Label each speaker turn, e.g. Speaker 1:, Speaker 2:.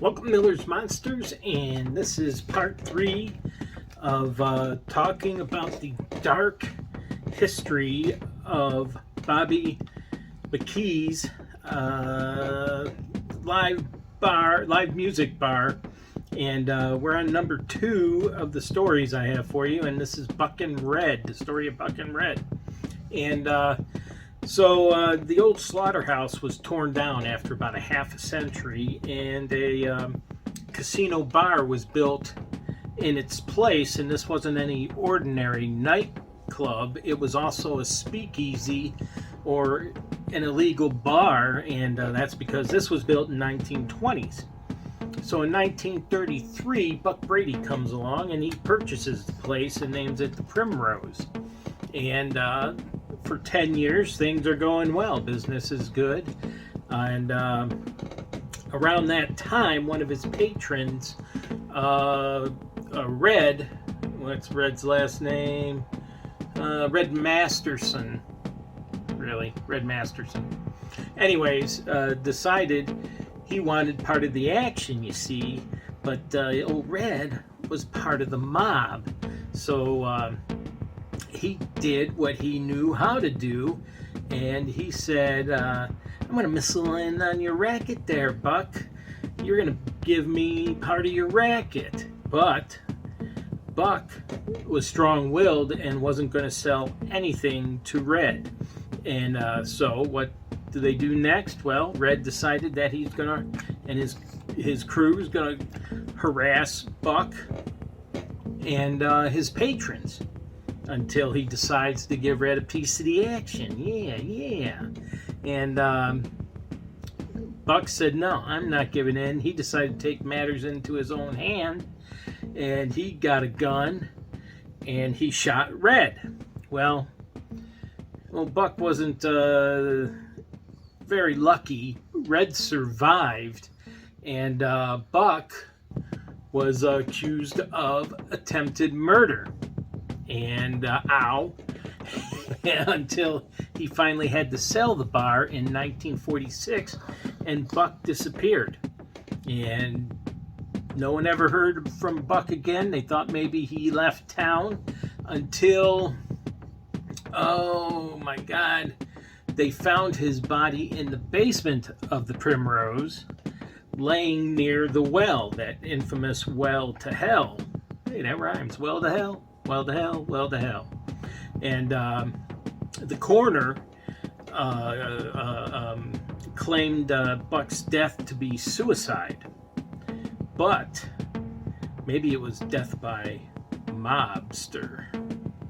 Speaker 1: Welcome, Miller's Monsters, and this is part 3 of talking about the dark history of Bobby Mackey's live music bar. And we're on number 2 of the stories I have for you, and this is Buck and Red, the story of Buck and Red. And So the old slaughterhouse was torn down after about a half a century, and a casino bar was built in its place. And this wasn't any ordinary nightclub. It was also a speakeasy, or an illegal bar, and that's because this was built in 1920s. So in 1933, Buck Brady comes along and he purchases the place and names it the Primrose. And for 10 years, things are going well. Business is good. And around that time, one of his patrons, Red, what's Red's last name? Red Masterson. Really, Red Masterson. Anyways, decided he wanted part of the action, you see. But old Red was part of the mob. So he did what he knew how to do, and he said, I'm going to missile in on your racket there, Buck. You're going to give me part of your racket. But Buck was strong-willed and wasn't going to sell anything to Red. And so what do they do next? Well, Red decided that he's going to, and his crew is going to harass Buck and his patrons until he decides to give Red a piece of the action. Yeah. And Buck said, no, I'm not giving in. He decided to take matters into his own hand, and he got a gun, and he shot Red. Well, Buck wasn't very lucky. Red survived, and Buck was accused of attempted murder. And until he finally had to sell the bar in 1946, and Buck disappeared. And no one ever heard from Buck again. They thought maybe he left town until, oh my God, they found his body in the basement of the Primrose, laying near the well, that infamous well to hell. Hey, that rhymes. Well to hell. Well to hell, well to hell. And the coroner claimed Buck's death to be suicide. But maybe it was death by mobster.